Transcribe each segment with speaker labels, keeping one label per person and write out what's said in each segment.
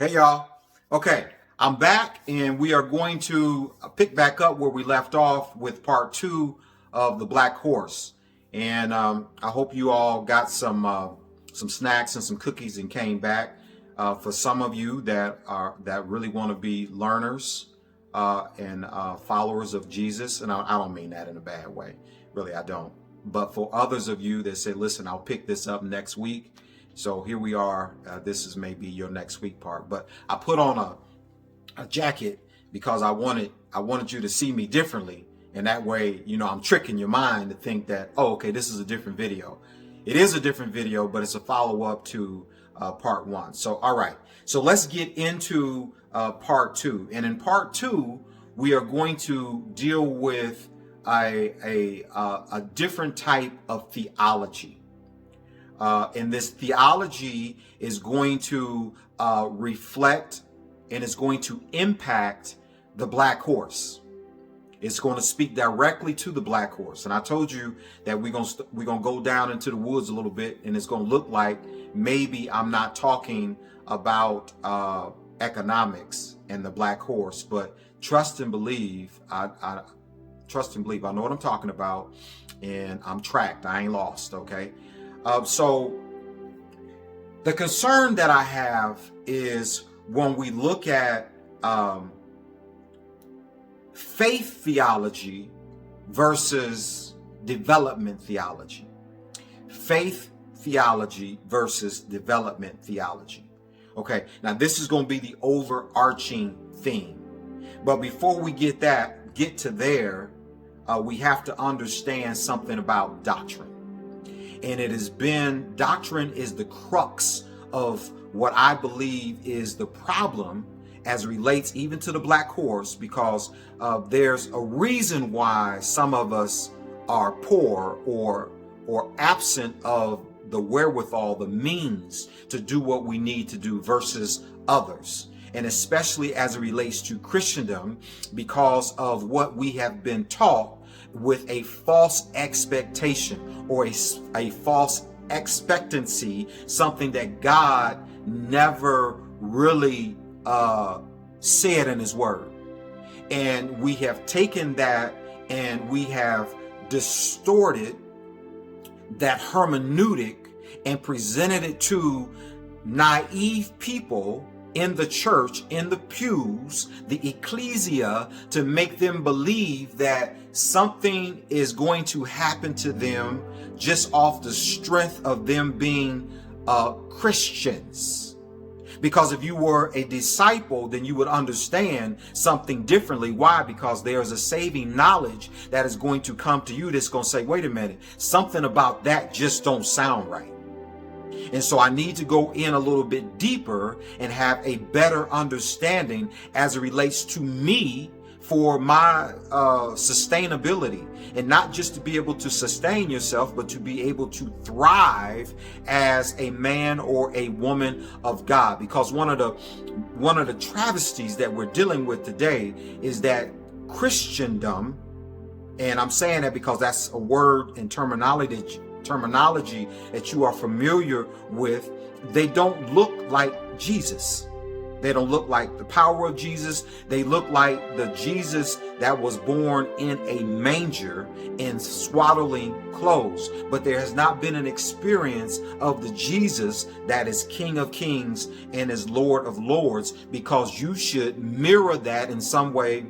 Speaker 1: Hey y'all. Okay, I'm back and we are going to pick back up where we left off with part 2 of the Black Horse. And I hope you all got some snacks and some cookies and came back. For some of you that really want to be learners and followers of Jesus, and I don't mean that in a bad way, really I don't. But for others of you that say, listen, I'll pick this up next week. So here we are. This is maybe your next week part, but I put on a jacket because I wanted you to see me differently. And that way, you know, I'm tricking your mind to think that, oh, okay, this is a different video. It is a different video, but it's a follow-up to part 1. So, all right. So let's get into part 2. And in part 2, we are going to deal with a different type of theology. And this theology is going to reflect and is going to impact the black horse. It's going to speak directly to the black horse. And I told you that we're going to go down into the woods a little bit, and it's going to look like maybe I'm not talking about economics and the black horse, but trust and believe. I trust and believe. I know what I'm talking about, and I'm tracked. I ain't lost. Okay. So the concern that I have is when we look at faith theology versus development theology. Faith theology versus development theology. Okay, now this is going to be the overarching theme. But before we get to there, we have to understand something about doctrine. And it has been, doctrine is the crux of what I believe is the problem as relates even to the black horse, because there's a reason why some of us are poor or absent of the wherewithal, the means to do what we need to do versus others. And especially as it relates to Christendom, because of what we have been taught with a false expectation or a false expectancy, something that God never really said in his word. And we have taken that and we have distorted that hermeneutic and presented it to naive people in the church, in the pews, the ecclesia, to make them believe that something is going to happen to them just off the strength of them being Christians. Because if you were a disciple, then you would understand something differently. Why? Because there's a saving knowledge that is going to come to you that's going to say, wait a minute, something about that just don't sound right. And so I need to go in a little bit deeper and have a better understanding as it relates to me for my sustainability, and not just to be able to sustain yourself, but to be able to thrive as a man or a woman of God. Because one of the travesties that we're dealing with today is that Christendom, and I'm saying that because that's a word and terminology that you are familiar with, they don't look like Jesus. They don't look like the power of Jesus. They look like the Jesus that was born in a manger in swaddling clothes. But there has not been an experience of the Jesus that is King of Kings and is Lord of Lords, because you should mirror that in some way,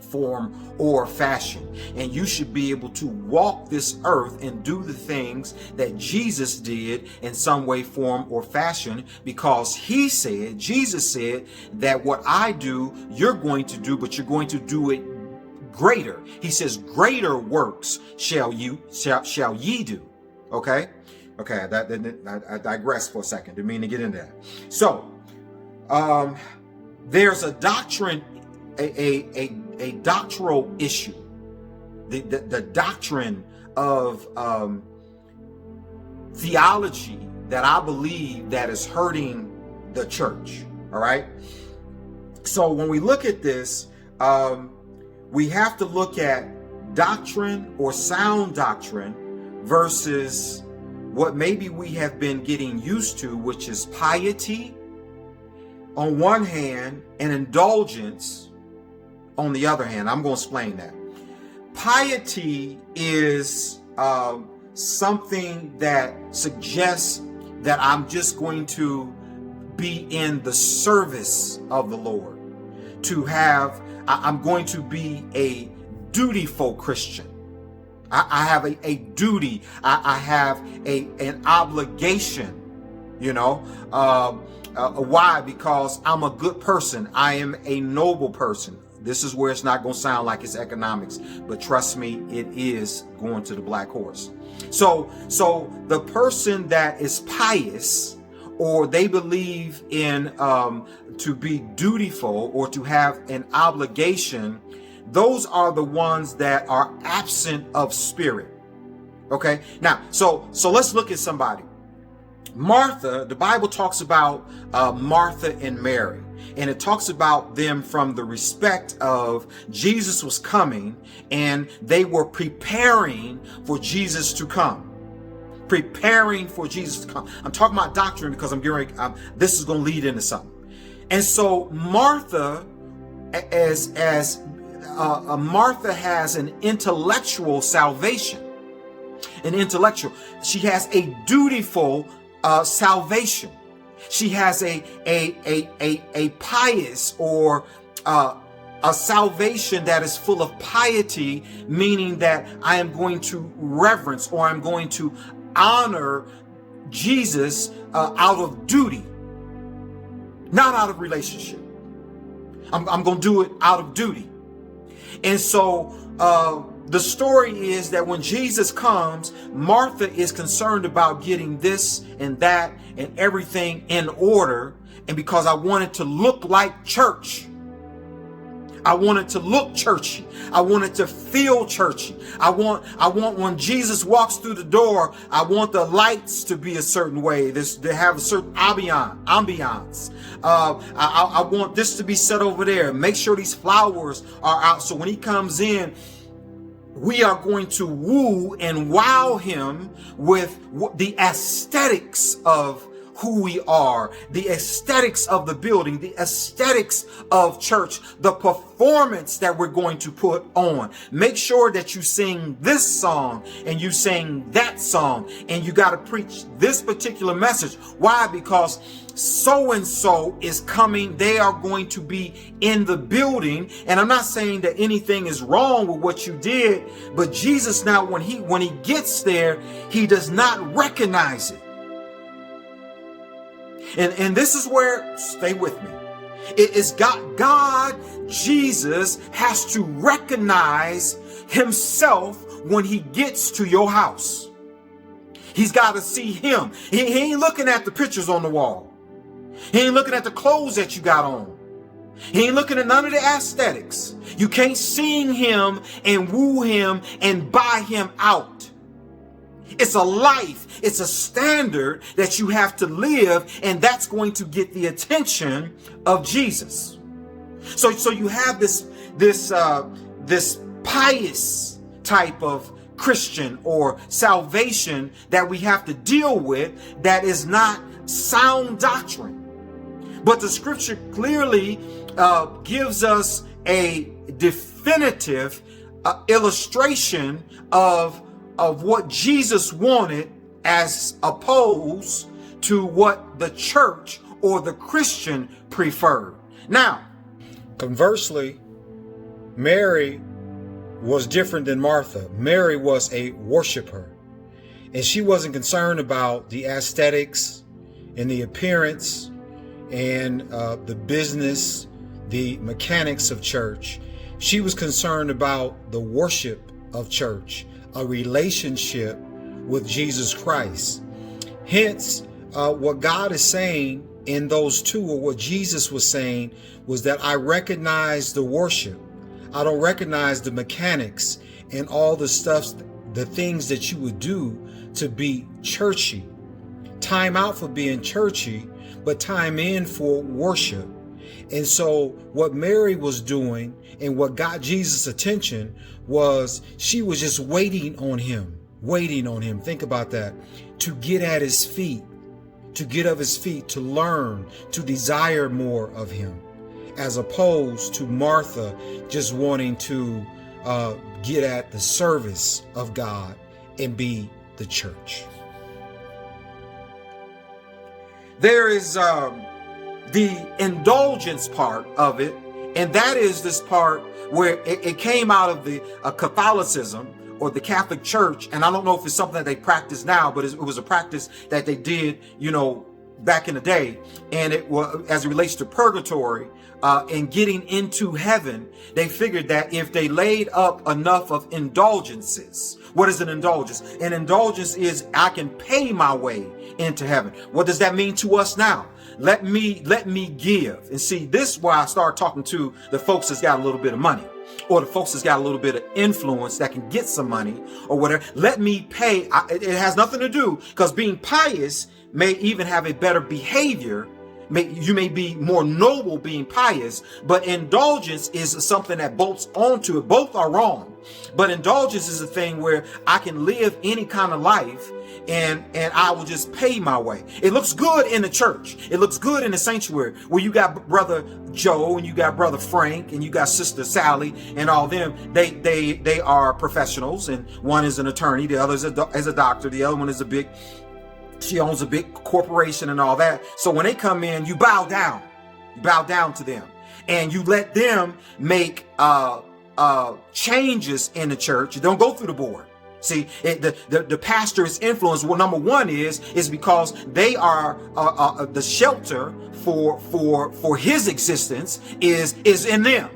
Speaker 1: form, or fashion. And you should be able to walk this earth and do the things that Jesus did in some way, form, or fashion, because Jesus said that what I do, you're going to do, but you're going to do it greater. He says, greater works shall ye do. Okay? Okay, I digress for a second. Didn't mean to get into that. So, there's a doctrine, a doctrinal issue, the doctrine of theology that I believe that is hurting the church. All right. So when we look at this, we have to look at doctrine or sound doctrine versus what maybe we have been getting used to, which is piety, on one hand and indulgence on the other hand. I'm going to explain that. Piety is something that suggests that I'm just going to be in the service of the Lord. I'm going to be a dutiful Christian. I have a duty. I have an obligation, why? Because I'm a good person. I am a noble person. This is where it's not going to sound like it's economics, but trust me, it is going to the black horse. So the person that is pious, or they believe in to be dutiful or to have an obligation, those are the ones that are absent of spirit. Okay, now so let's look at somebody. Martha, the Bible talks about Martha and Mary. And it talks about them from the respect of Jesus was coming and they were preparing for Jesus to come. Preparing for Jesus to come. I'm talking about doctrine because this is going to lead into something. And so Martha, Martha has an intellectual salvation. She has a dutiful salvation. She has a pious or a salvation that is full of piety, meaning that I am going to reverence or I'm going to honor Jesus out of duty, not out of relationship. I'm going to do it out of duty. And so the story is that when Jesus comes, Martha is concerned about getting this and that and everything in order. And because I want it to look like church, I want it to look churchy. I want it to feel churchy. I want when Jesus walks through the door, I want the lights to be a certain way. They have a certain ambiance. I want this to be set over there. Make sure these flowers are out. So when he comes in, we are going to woo and wow him with the aesthetics of who we are, the aesthetics of the building, the aesthetics of church, the performance that we're going to put on. Make sure that you sing this song and you sing that song and you got to preach this particular message. Why? Because so-and-so is coming. They are going to be in the building. And I'm not saying that anything is wrong with what you did, but Jesus now, when he gets there, he does not recognize it. And this is where, stay with me. It's God, Jesus has to recognize himself when he gets to your house. He's got to see him. He ain't looking at the pictures on the wall. He ain't looking at the clothes that you got on. He ain't looking at none of the aesthetics. You can't sing him and woo him and buy him out. It's a life. It's a standard that you have to live, and that's going to get the attention of Jesus. So you have this pious type of Christian or salvation that we have to deal with that is not sound doctrine. But the scripture clearly gives us a definitive illustration of what Jesus wanted as opposed to what the church or the Christian preferred. Now, conversely, Mary was different than Martha. Mary was a worshiper, and she wasn't concerned about the aesthetics and the appearance and the business, the mechanics of church. She was concerned about the worship of church, a relationship with Jesus Christ. Hence, what God is saying in those two, or what Jesus was saying, was that I recognize the worship. I don't recognize the mechanics and all the stuff, the things that you would do to be churchy. Time out for being churchy, but time in for worship. And so what Mary was doing and what got Jesus' attention was she was just waiting on him. Think about that. To get at his feet,
Speaker 2: to get of his feet, to learn, to desire more of him, as opposed to Martha just wanting to get at the service of God and be the church.
Speaker 1: There is the indulgence part of it, and that is this part where it came out of the Catholicism or the Catholic Church, and I don't know if it's something that they practice now, but it was a practice that they did, back in the day, and it was as it relates to purgatory and getting into heaven. They figured that if they laid up enough of indulgences. What is an indulgence? An indulgence is I can pay my way into heaven. What does that mean to us now? Let me give. And see, this is why I start talking to the folks that's got a little bit of money, or the folks that's got a little bit of influence that can get some money or whatever. Let me pay. It has nothing to do, because being pious may even have a better behavior. You may be more noble being pious, but indulgence is something that bolts onto it. Both are wrong, but indulgence is a thing where I can live any kind of life and I will just pay my way. It looks good in the church. It looks good in the sanctuary where you got Brother Joe and you got Brother Frank and you got Sister Sally and all them. They are professionals, and one is an attorney, the other is a doctor, the other one is she owns a big corporation and all that. So when they come in, you bow down to them, and you let them make changes in the church. You don't go through the board. See, the pastor's influence, well, number one is because they are the shelter for his existence is in them.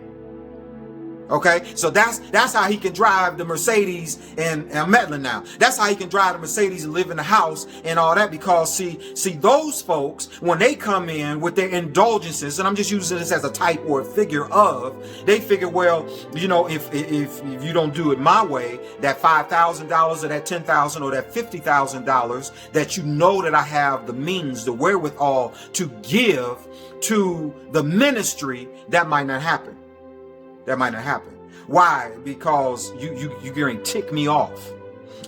Speaker 1: Okay, so that's how he can drive the Mercedes, and I'm meddling now. That's how he can drive the Mercedes and live in the house and all that, because see those folks, when they come in with their indulgences, and I'm just using this as a type or a figure of, they figure, well, if you don't do it my way, that $5,000 or that $10,000 or that $50,000 that that I have the means, the wherewithal to give to the ministry, that might not happen. That might not happen. Why? Because you're going to tick me off.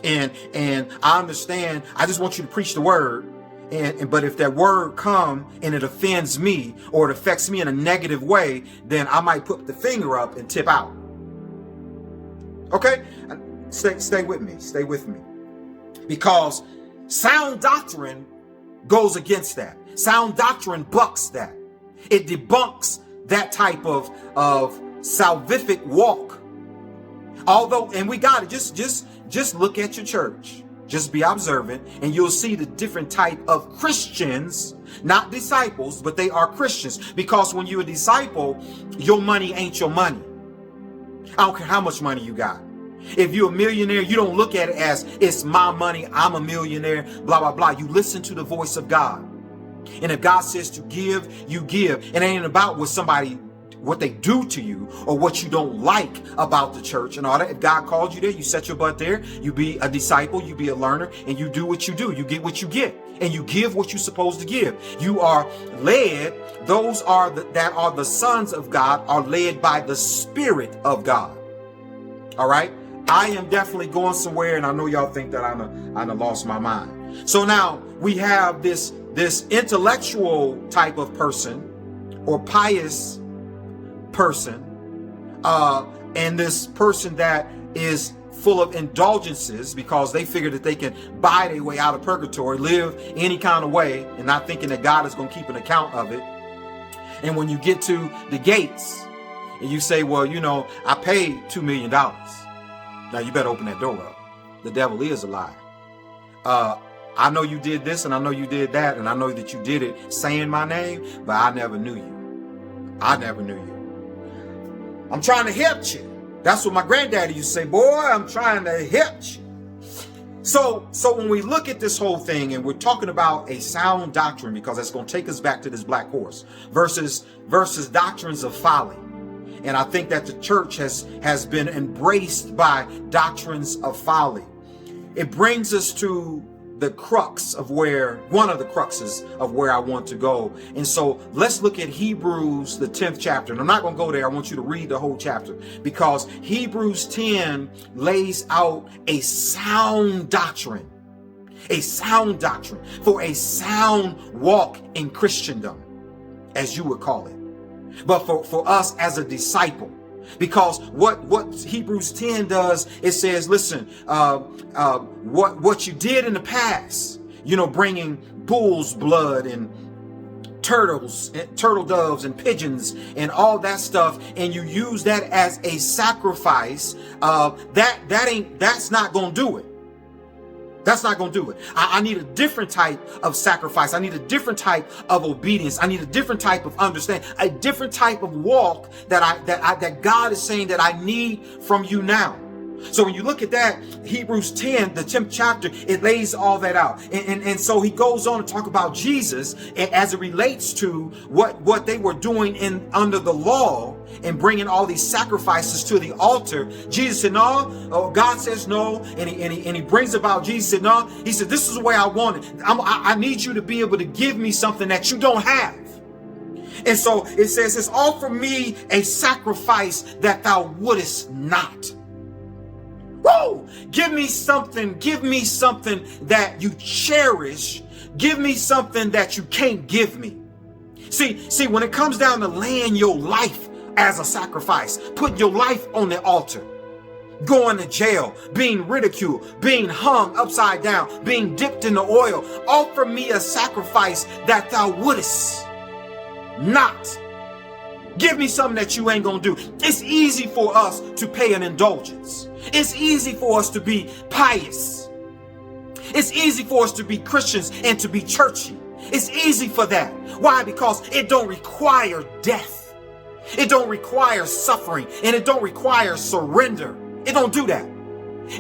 Speaker 1: And I understand. I just want you to preach the word. But if that word come and it offends me or it affects me in a negative way, then I might put the finger up and tip out. Okay? Stay with me. Stay with me. Because sound doctrine goes against that. Sound doctrine bucks that. It debunks that type of salvific walk. Although, and we got it, just look at your church, just be observant, and you'll see the different type of Christians, not disciples, but they are Christians. Because when you're a disciple, your money ain't your money. I don't care how much money you got. If you're a millionaire, you don't look at it as it's my money, I'm a millionaire, blah blah blah. You listen to the voice of God, and if God says to give, you give. It ain't about what they do to you or what you don't like about the church and all that. If God called you there, you set your butt there, you be a disciple, you be a learner, and you do what you do. You get what you get, and you give what you're supposed to give. You are led. Those that are the sons of God are led by the Spirit of God. All right. I am definitely going somewhere, and I know y'all think that I done lost my mind. So now we have this intellectual type of person or pious person, and this person that is full of indulgences because they figure that they can buy their way out of purgatory, live any kind of way, and not thinking that God is going to keep an account of it. And when you get to the gates and you say, well, I paid $2 million. Now you better open that door up. The devil is a lie. I know you did this and I know you did that, and I know that you did it saying my name, but I never knew you. I never knew you. I'm trying to help you. That's what my granddaddy used to say, boy, I'm trying to help you. So when we look at this whole thing, and we're talking about a sound doctrine, because that's going to take us back to this black horse, versus doctrines of folly. And I think that the church has been embraced by doctrines of folly. It brings us to one of the cruxes of where I want to go. And so let's look at Hebrews, the 10th chapter. And I'm not going to go there. I want you to read the whole chapter, because Hebrews 10 lays out a sound doctrine. a sound doctrine, for a sound walk in Christendom, as you would call it. But for us as a disciple, because what Hebrews 10 does, it says, listen, what you did in the past, bringing bull's blood and turtle doves and pigeons and all that stuff, and you use that as a sacrifice, that's not gonna do it. That's not going to do it. I need a different type of sacrifice. I need a different type of obedience. I need a different type of understanding, a different type of walk that God is saying that I need from you now. So when you look at that, Hebrews 10, the 10th chapter, it lays all that out. And so he goes on to talk about Jesus as it relates to what they were doing under the law and bringing all these sacrifices to the altar. Jesus said, no. God says no. And he brings about, Jesus said, no. He said, this is the way I want it. I need you to be able to give me something that you don't have. And so it says, offer me a sacrifice that thou wouldest not. Whoa! Give me something that you cherish. Give me something that you can't give me. See, when it comes down to laying your life as a sacrifice, putting your life on the altar, going to jail, being ridiculed, being hung upside down, being dipped in the oil, offer me a sacrifice that thou wouldest not. Give me something that you ain't gonna do. It's easy for us to pay an indulgence. It's easy for us to be pious. It's easy for us to be Christians and to be churchy. It's easy for that. Why? Because it don't require death. It don't require suffering, and it don't require surrender. It don't do that.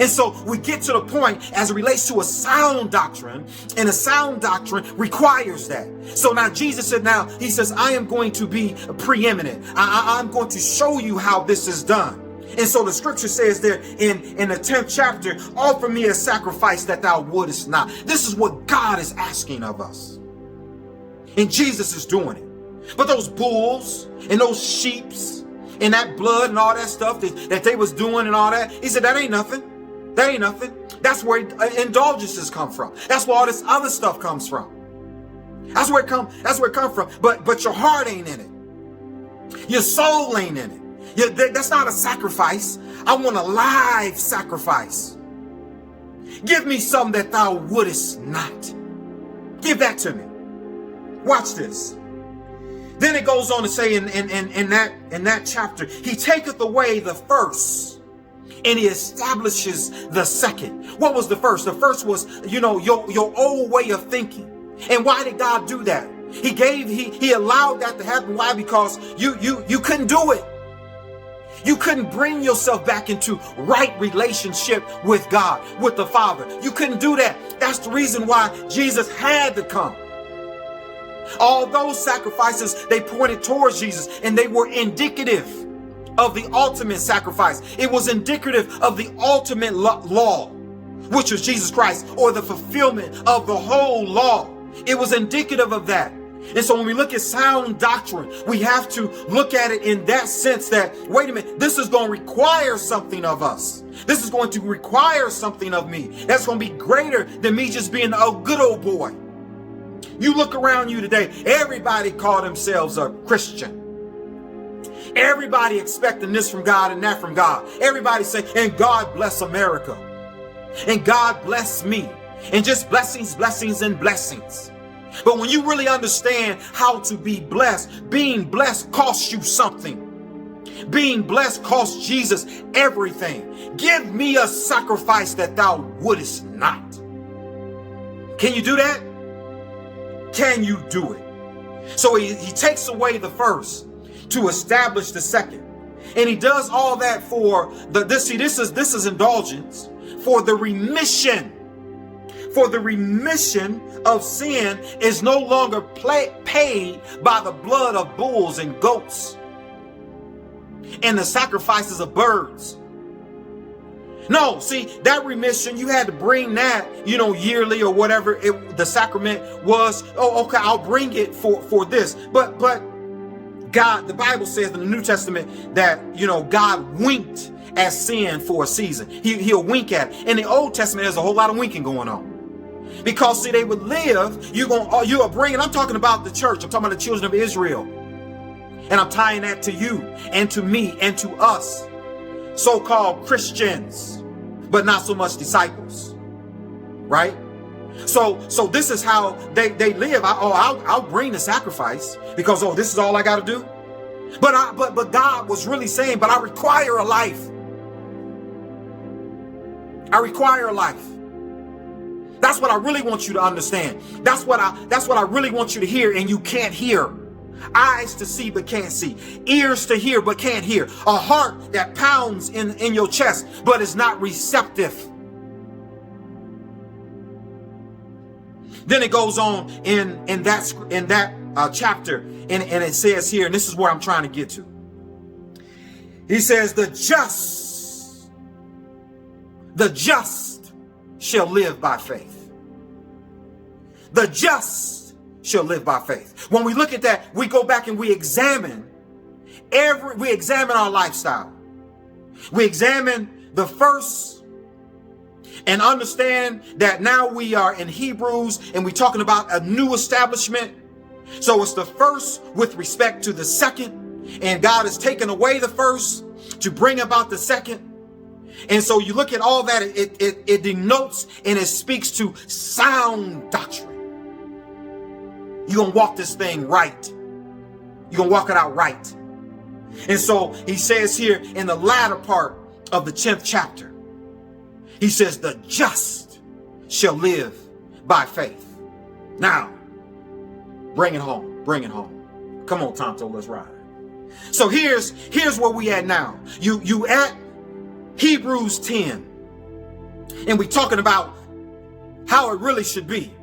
Speaker 1: And so we get to the point as it relates to a sound doctrine, and a sound doctrine requires that. So now Jesus said, he says, I am going to be preeminent. I'm going to show you how this is done. And so the scripture says there in the 10th chapter, offer me a sacrifice that thou wouldest not. This is what God is asking of us. And Jesus is doing it. But those bulls and those sheeps and that blood and all that stuff that they was doing and all that, he said, that ain't nothing. That ain't nothing. That's where indulgences come from. That's where all this other stuff comes from. That's where it comes from. But your heart ain't in it. Your soul ain't in it. That's not a sacrifice. I want a live sacrifice. Give me something that thou wouldest not. Give that to me. Watch this. Then it goes on to say in that chapter, he taketh away the first, and he establishes the second. What was the first? The first was, your old way of thinking. And why did God do that? He allowed that to happen. Why? Because you couldn't do it. You couldn't bring yourself back into right relationship with God, with the Father. You couldn't do that. That's the reason why Jesus had to come. All those sacrifices, they pointed towards Jesus, and they were indicative of the ultimate sacrifice. It was indicative of the ultimate law, which was Jesus Christ, or the fulfillment of the whole law. It was indicative of that. And so when we look at sound doctrine, we have to look at it in that sense that, wait a minute, this is going to require something of us. This is going to require something of me. That's going to be greater than me just being a good old boy. You look around you today, everybody call themselves a Christian. Everybody expecting this from God and that from God. Everybody saying, and God bless America. And God bless me. And just blessings, blessings, and blessings. But when you really understand how to be blessed, being blessed costs you something. Being blessed costs Jesus everything. Give me a sacrifice that thou wouldest not. Can you do that? Can you do it? So he takes away the first to establish the second. And he does all that for this is indulgence, for the remission. For the remission of sin is no longer paid by the blood of bulls and goats and the sacrifices of birds. No, see, that remission, you had to bring that, yearly or whatever the sacrament was. Oh, okay, I'll bring it for this. But God, the Bible says in the New Testament that, God winked at sin for a season. He'll wink at it. In the Old Testament, there's a whole lot of winking going on. Because see, they would live, you are bringing, I'm talking about the church, I'm talking about the children of Israel. And I'm tying that to you and to me and to us, so-called Christians, but not so much disciples, right? So this is how they live. I'll bring the sacrifice because, this is all I got to do. But God was really saying, but I require a life. I require a life. That's what I really want you to understand. That's what I really want you to hear, and you can't hear. Eyes to see but can't see. Ears to hear but can't hear. A heart that pounds in your chest but is not receptive. Then it goes on in that chapter, and it says here, and this is where I'm trying to get to. He says, the just shall live by faith. The just shall live by faith. When we look at that, we go back and we examine our lifestyle. We examine the first and understand that now we are in Hebrews and we're talking about a new establishment. So it's the first with respect to the second, and God has taken away the first to bring about the second. And so you look at all that, it denotes and it speaks to sound doctrine. You're going to walk this thing right. You're going to walk it out right. And so he says here in the latter part of the 10th chapter, he says, the just shall live by faith. Now, bring it home. Bring it home. Come on, Tonto, let's ride. So here's where we at now. You at Hebrews 10. And we're talking about how it really should be.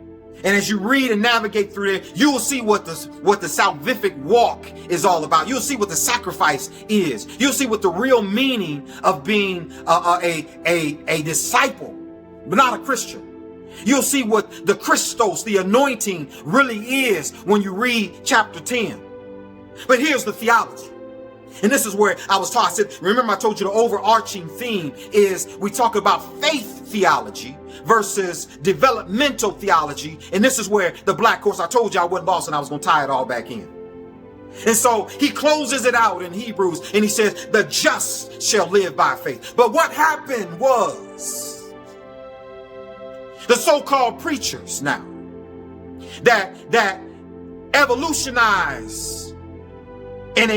Speaker 1: And as you read and navigate through there, you will see what the salvific walk is all about. You'll see what the sacrifice is. You'll see what the real meaning of being a disciple, but not a Christian. You'll see what the Christos, the anointing, really is when you read chapter 10. But here's the theology. And this is where I was taught. I said, remember I told you the overarching theme is we talk about faith theology versus developmental theology. And this is where the black course, I told you I wasn't lost and I was going to tie it all back in. And so he closes it out in Hebrews and he says, the just shall live by faith. But what happened was the so-called preachers now that evolutionized and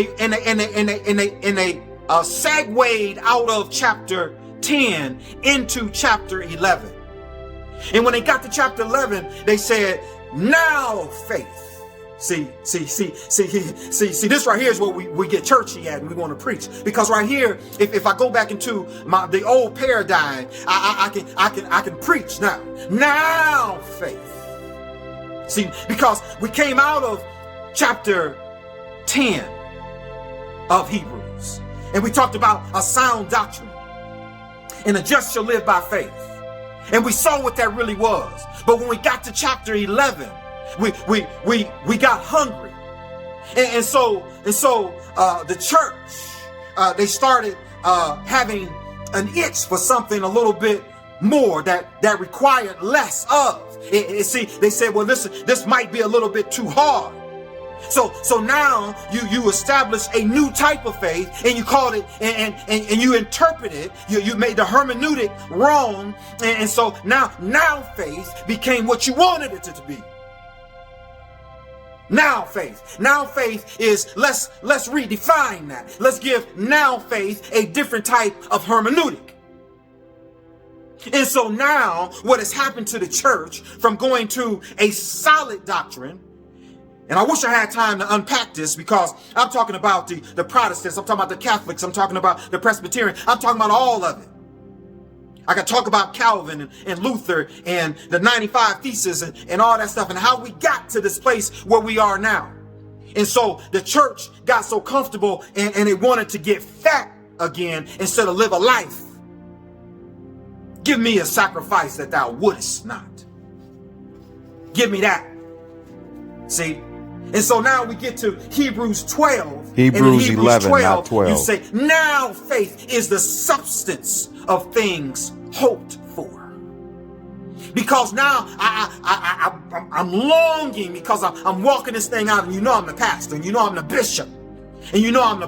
Speaker 1: segued out of chapter 10 into chapter 11. And when they got to chapter 11, they said, now faith. See, this right here is where we get churchy at and we want to preach. Because right here, if I go back into the old paradigm, I can preach now. Now faith. See, because we came out of chapter 10 of Hebrews. And we talked about a sound doctrine. And the just shall live by faith. And we saw what that really was. But when we got to chapter 11, we got hungry. And so the church, they started having an itch for something a little bit more that required less of. See, they said, well, listen, this might be a little bit too hard. So now you establish a new type of faith and you called it and you interpret it. You made the hermeneutic wrong. And so now faith became what you wanted it to be. Now faith is, let's redefine that. Let's give now faith a different type of hermeneutic. And so now what has happened to the church from going to a solid doctrine, and I wish I had time to unpack this because I'm talking about the Protestants, I'm talking about the Catholics, I'm talking about the Presbyterian, I'm talking about all of it. I can talk about Calvin and Luther and the 95 Theses and all that stuff and how we got to this place where we are now. And so the church got so comfortable and it wanted to get fat again instead of live a life. Give me a sacrifice that thou wouldest not. Give me that. See? And so now we get to Hebrews 12.
Speaker 3: Hebrews 11, not 12.
Speaker 1: You say, now faith is the substance of things hoped for. Because now I'm longing, because I'm walking this thing out, and you know I'm the pastor, and you know I'm the bishop, and you know I'm the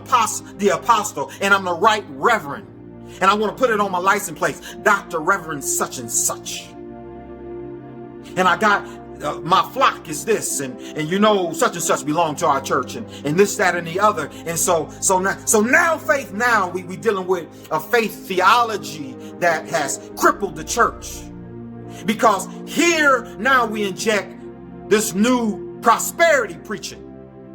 Speaker 1: apostle, and I'm the right reverend. And I want to put it on my license plate, Dr. Reverend such and such. And I got my flock is this, and you know such and such belong to our church, and this, that, and the other. And so now faith, now we dealing with a faith theology that has crippled the church. Because here now we inject this new prosperity preaching.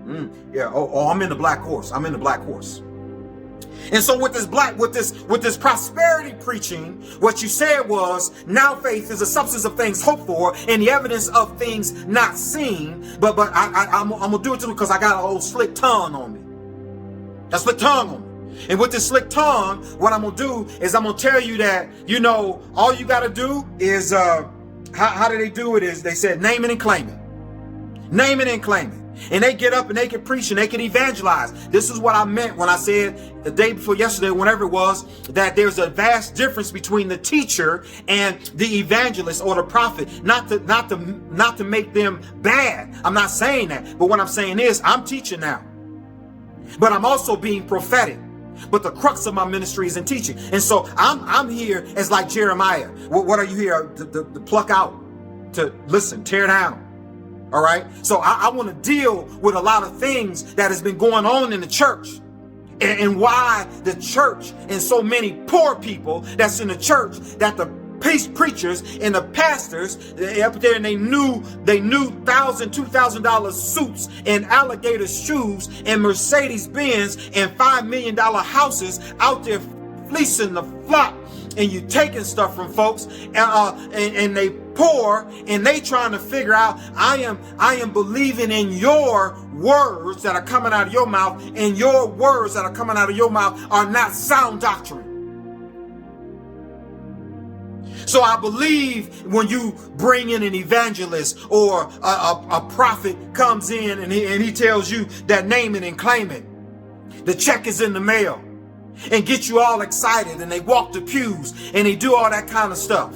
Speaker 1: I'm in the black horse. I'm in the black horse. And so with this prosperity preaching, what you said was, now faith is the substance of things hoped for and the evidence of things not seen. But I'm gonna do it too, because I got a old slick tongue on me. A slick tongue on me. And with this slick tongue, what I'm gonna do is I'm gonna tell you that, you know, all you gotta do is how do they do it? Is they said name it and claim it. Name it and claim it. And they get up and they can preach and they can evangelize. This is what I meant when I said the day before yesterday, whenever it was, that there's a vast difference between the teacher and the evangelist or the prophet. Not to make them bad. I'm not saying that. But what I'm saying is, I'm teaching now, but I'm also being prophetic. But the crux of my ministry is in teaching. And so I'm here as like Jeremiah. What are you here to pluck out, to listen, tear down? All right. So I want to deal with a lot of things that has been going on in the church, and why the church and so many poor people that's in the church, that the preachers and the pastors up there, and they new $1,000, $2,000 suits and alligator shoes and Mercedes Benz and $5 million houses out there fleecing the flock. And you taking stuff from folks, and they poor, and they trying to figure out, I am believing in your words that are coming out of your mouth, and your words that are coming out of your mouth are not sound doctrine. So I believe when you bring in an evangelist or a prophet comes in and he tells you that name it and claim it, the check is in the mail, and get you all excited, and they walk the pews and they do all that kind of stuff,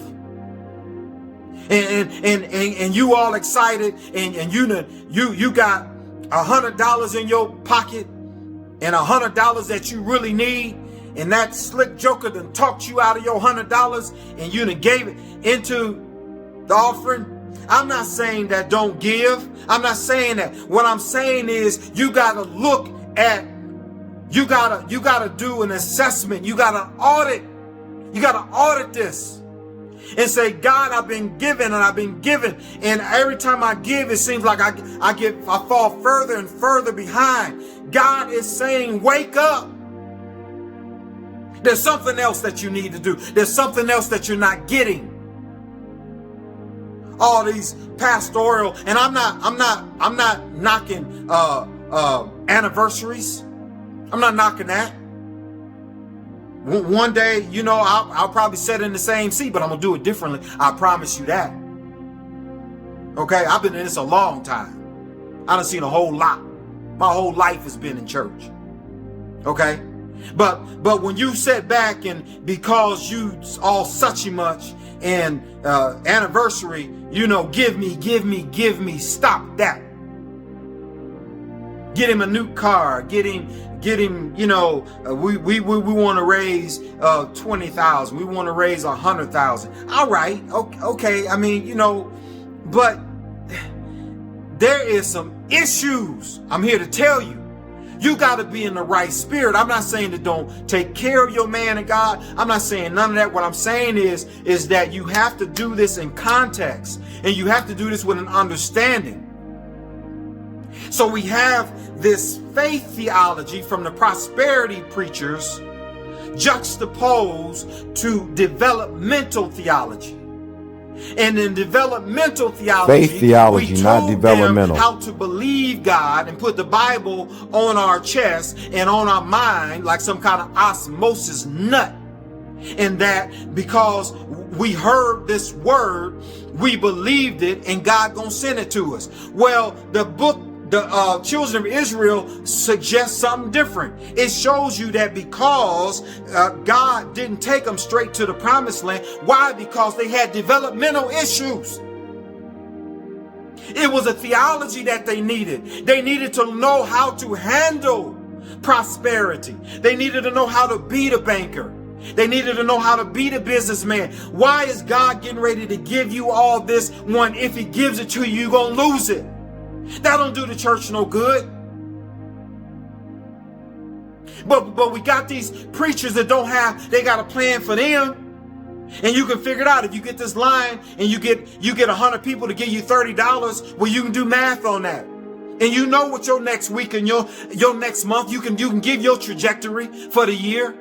Speaker 1: and you all excited, and you got $100 in your pocket and $100 that you really need, and that slick joker done talked you out of your $100, and you done gave it into the offering. I'm not saying that don't give. I'm not saying that. What I'm saying is, you gotta look at, you gotta do an assessment. You gotta audit. You gotta audit this and say, God, I've been given. And every time I give, it seems like I fall further and further behind. God is saying, wake up. There's something else that you need to do. There's something else that you're not getting. All these pastoral, and I'm not knocking anniversaries. I'm not knocking that. One day, you know, I'll probably sit in the same seat, but I'm gonna do it differently. I promise you that. Okay, I've been in this a long time. I done seen a whole lot. My whole life has been in church. Okay, but when you sit back and because you all suchy much and anniversary, you know, give me, stop that. Get him a new car. Get him. You know, we want to raise 20,000. We want to raise 100,000. All right, okay. I mean, you know, but there is some issues. I'm here to tell you. You got to be in the right spirit. I'm not saying that don't take care of your man and God. I'm not saying none of that. What I'm saying is that you have to do this in context, and you have to do this with an understanding. So we have this faith theology from the prosperity preachers juxtaposed to developmental theology. And in developmental theology,
Speaker 3: faith theology,
Speaker 1: we
Speaker 3: not
Speaker 1: told
Speaker 3: developmental.
Speaker 1: them how to believe God and put the Bible on our chest and on our mind like some kind of osmosis nut. And that because we heard this word, we believed it, and God gonna send it to us. Well, the book the children of Israel suggests something different. It shows you that because God didn't take them straight to the promised land. Why? Because they had developmental issues. It was a theology that they needed. They needed to know how to handle prosperity. They needed to know how to be the banker. They needed to know how to be the businessman. Why is God getting ready to give you all this? One, if he gives it to you, you're going to lose it. That don't do the church no good. But we got these preachers that they got a plan for them. And you can figure it out. If you get this line and you get 100 people to give you $30, well, you can do math on that. And you know what your next week and your next month, you can give your trajectory for the year.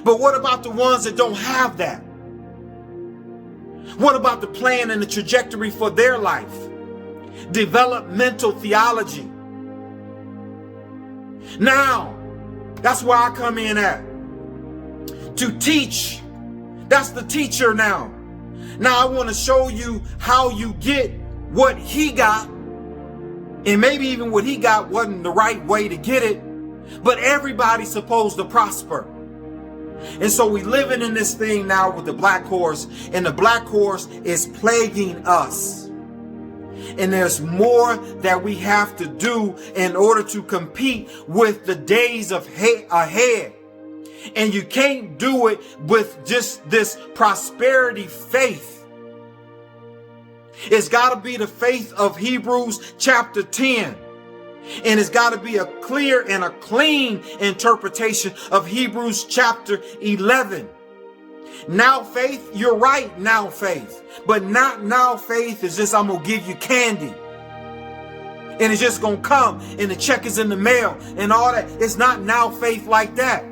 Speaker 1: But what about the ones that don't have that? What about the plan and the trajectory for their life? Developmental theology. Now, that's where I come in at. To teach. That's the teacher now. Now I want to show you how you get what he got. And maybe even what he got wasn't the right way to get it. But everybody's supposed to prosper. And so we living in this thing now with the black horse. And the black horse is plaguing us. And there's more that we have to do in order to compete with the days of ahead. And you can't do it with just this prosperity faith. It's got to be the faith of Hebrews chapter 10. And it's got to be a clear and a clean interpretation of Hebrews chapter 11. Now faith, you're right, now faith. But not now faith is just I'm going to give you candy. And it's just going to come and the check is in the mail and all that. It's not now faith like that.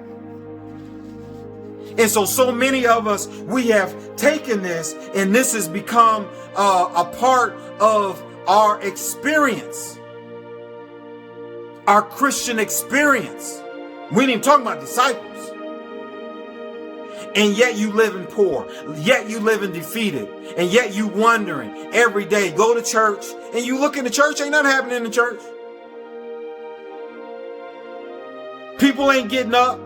Speaker 1: And so many of us, we have taken this and this has become a part of our experience. Our Christian experience. We ain't even talking about disciples. And yet you living poor. Yet you living defeated. And yet you wondering every day. Go to church and you look in the church. Ain't nothing happening in the church. People ain't getting up.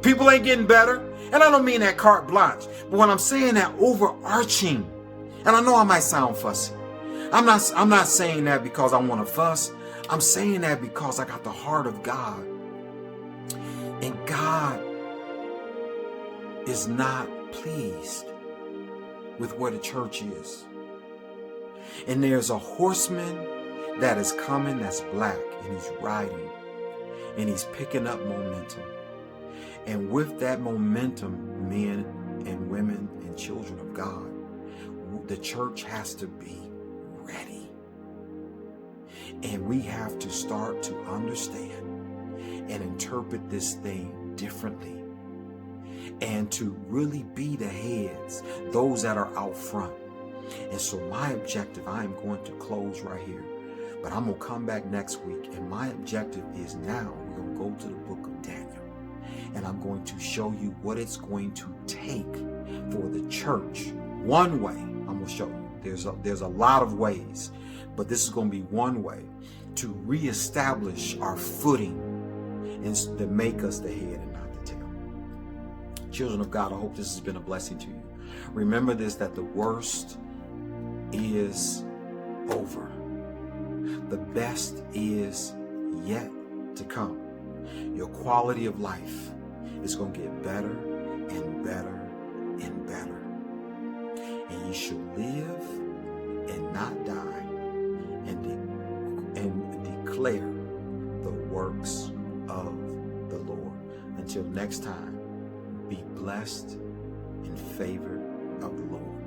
Speaker 1: People ain't getting better. And I don't mean that carte blanche. But when I'm saying that overarching. And I know I might sound fussy. I'm not saying that because I want to fuss. I'm saying that because I got the heart of God. And God is not pleased with where the church is. And there's a horseman that is coming that's black. And he's riding. And he's picking up momentum. And with that momentum, men and women and children of God, the church has to be ready. And we have to start to understand and interpret this thing differently. And to really be the heads, those that are out front. And so my objective, I am going to close right here. But I'm going to come back next week. And my objective is now we're going to go to the book of Daniel. And I'm going to show you what it's going to take for the church. One way, I'm going to show you. There's a lot of ways. But this is going to be one way to reestablish our footing and to make us the head and not the tail. Children of God, I hope this has been a blessing to you. Remember this, that the worst is over. The best is yet to come. Your quality of life is going to get better and better and better. And you shall live and not die and declare the works of the Lord. Until next time, be blessed and favored of the Lord.